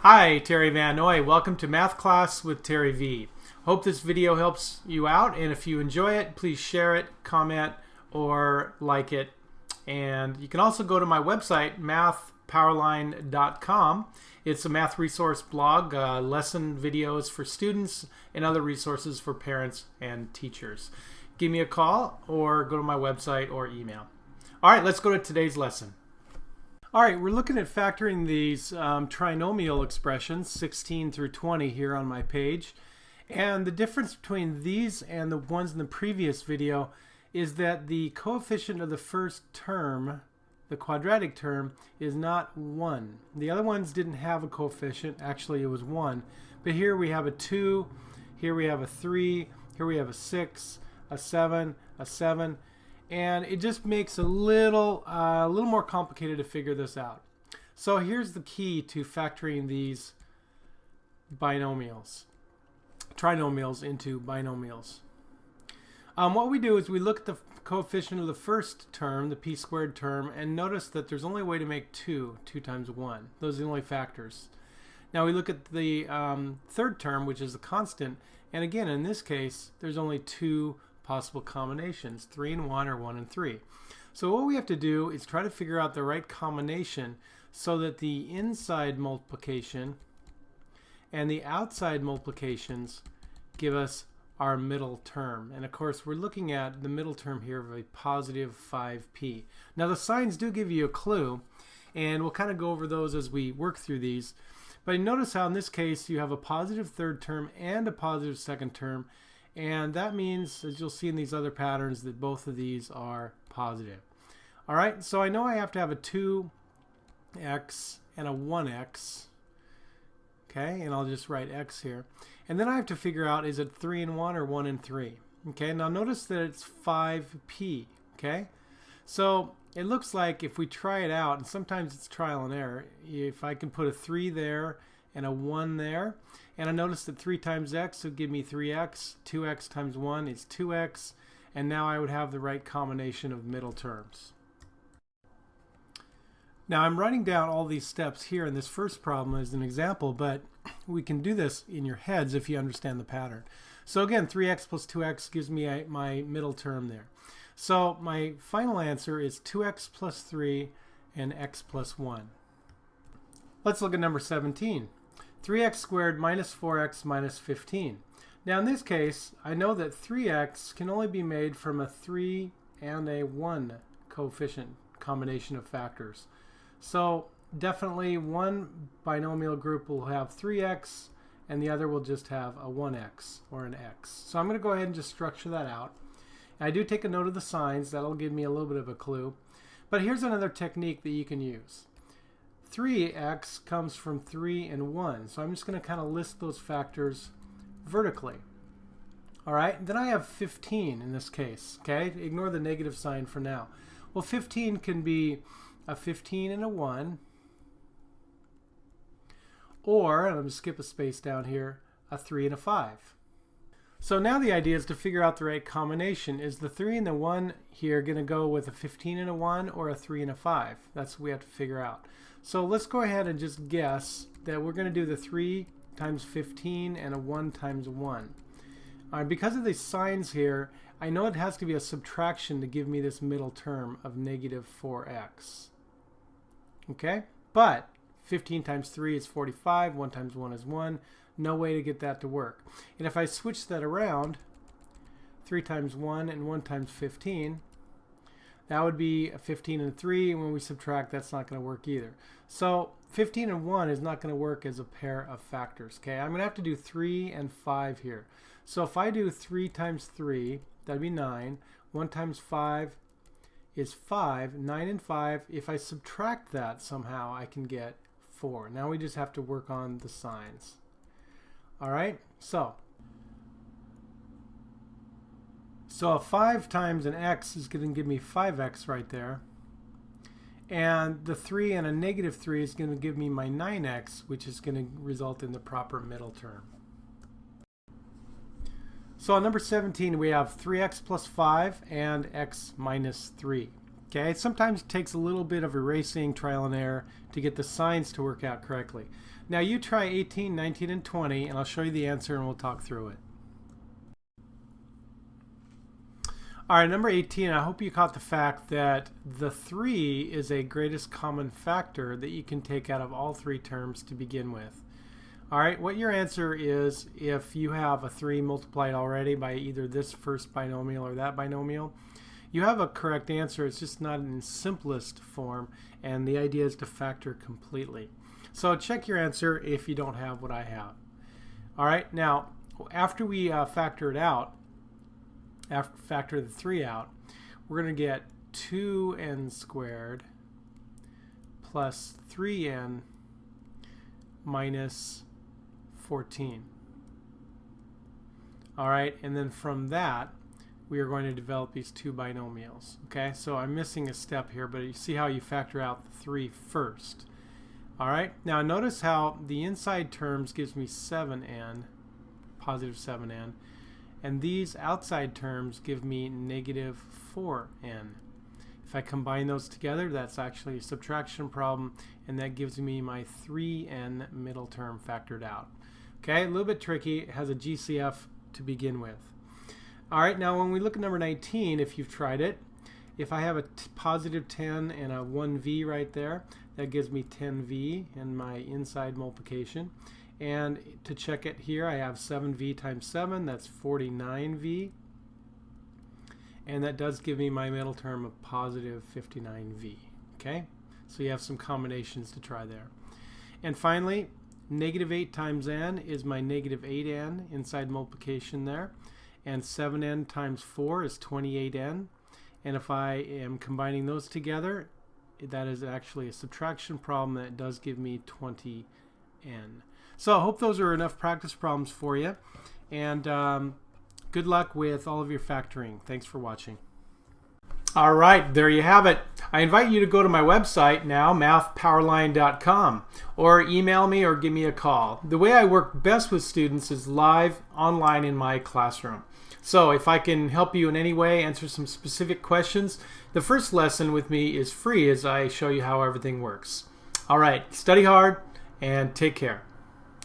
Hi, Terry VanNoy. Welcome to Math Class with Terry V. Hope this video helps you out, and if you enjoy it, please share it, comment, or like it. And you can also go to my website, MathPowerLine.com. It's a math resource blog, lesson videos for students, and other resources for parents and teachers. Give me a call or go to my website or email. All right, let's go to today's lesson. All right, we're looking at factoring these trinomial expressions, 16 through 20 here on my page. And the difference between these and the ones in the previous video is that the coefficient of the first term, the quadratic term, is not 1. The other ones didn't have a coefficient. Actually, it was 1. But here we have a 2, here we have a 3, here we have a 6, a 7, a 7. And it just makes a little more complicated to figure this out. So here's the key to factoring these trinomials into binomials. What we do is we look at the coefficient of the first term, the p squared term, and notice that there's only a way to make 2 times 1. Those are the only factors. Now we look at the third term, which is the constant, and again in this case there's only 2 possible combinations, 3 and 1 or 1 and 3. So what we have to do is try to figure out the right combination so that the inside multiplication and the outside multiplications give us our middle term. And of course we're looking at the middle term here of a positive 5p. Now the signs do give you a clue, and we'll kind of go over those as we work through these. But notice how in this case you have a positive third term and a positive second term. And that means, as you'll see in these other patterns, that both of these are positive. All right, so I know I have to have a 2x and a 1x. Okay, and I'll just write x here. And then I have to figure out, is it 3 and 1 or 1 and 3? Okay, now notice that it's 5p. Okay, so it looks like if we try it out, and sometimes it's trial and error, if I can put a 3 there and a 1 there, and I notice that 3 times x would give me 3x, 2x times 1 is 2x, and now I would have the right combination of middle terms. Now I'm writing down all these steps here in this first problem as an example, but we can do this in your heads if you understand the pattern. So again, 3x plus 2x gives me my middle term there. So my final answer is 2x plus 3 and x plus 1. Let's look at number 17. 3x squared minus 4x minus 15. Now in this case, I know that 3x can only be made from a 3 and a 1 coefficient combination of factors. So definitely one binomial group will have 3x and the other will just have a 1x or an x. So I'm going to go ahead and just structure that out. I do take a note of the signs. That'll give me a little bit of a clue. But here's another technique that you can use. 3x comes from 3 and 1. So I'm just going to kind of list those factors vertically. All right, then I have 15 in this case. Okay, ignore the negative sign for now. Well, 15 can be a 15 and a 1, or, and I'm going to skip a space down here, a 3 and a 5. So now the idea is to figure out the right combination. Is the 3 and the 1 here going to go with a 15 and a 1 or a 3 and a 5? That's what we have to figure out. So let's go ahead and just guess that we're going to do the 3 times 15 and a 1 times 1. Because of these signs here, I know it has to be a subtraction to give me this middle term of negative 4x. Okay, but 15 times 3 is 45, 1 times 1 is 1. No way to get that to work. And if I switch that around, 3 times 1 and 1 times 15, that would be a 15 and 3, and when we subtract, that's not going to work either. So 15 and 1 is not going to work as a pair of factors. Okay, I'm going to have to do 3 and 5 here. So if I do 3 times 3, that'd be 9. 1 times 5 is 5. 9 and 5, if I subtract that somehow, I can get 4. Now we just have to work on the signs. All right, so a 5 times an x is going to give me 5x right there. And the 3 and a negative 3 is going to give me my 9x, which is going to result in the proper middle term. So on number 17, we have 3x plus 5 and x minus 3. Okay, sometimes it takes a little bit of erasing, trial and error to get the signs to work out correctly. Now you try 18, 19, and 20, and I'll show you the answer and we'll talk through it. All right, number 18, I hope you caught the fact that the 3 is a greatest common factor that you can take out of all 3 terms to begin with. All right, what your answer is, if you have a 3 multiplied already by either this first binomial or that binomial, you have a correct answer. It's just not in simplest form, and the idea is to factor completely. So check your answer if you don't have what I have. All right, now after we factor it out, factor the 3 out, we're going to get 2n squared plus 3n minus 14. All right, and then from that, we are going to develop these 2 binomials. Okay, so I'm missing a step here, but you see how you factor out the 3 first. All right, now notice how the inside terms gives me 7n, positive 7n, and these outside terms give me negative 4n. If I combine those together, that's actually a subtraction problem, and that gives me my 3n middle term factored out. Okay, a little bit tricky. It has a GCF to begin with. All right, now when we look at number 19, if you've tried it, if I have a positive 10 and a 1v right there, that gives me 10v in my inside multiplication. And to check it here, I have 7v times 7, that's 49v. And that does give me my middle term of positive 59v. Okay, so you have some combinations to try there. And finally, negative 8 times n is my negative 8n inside multiplication there. And 7n times 4 is 28n. And if I am combining those together, that is actually a subtraction problem that does give me 20n. So I hope those are enough practice problems for you. And good luck with all of your factoring. Thanks for watching. All right, there you have it. I invite you to go to my website now, MathPowerLine.com, or email me or give me a call. The way I work best with students is live online in my classroom. So if I can help you in any way, answer some specific questions, the first lesson with me is free as I show you how everything works. All right, study hard and take care.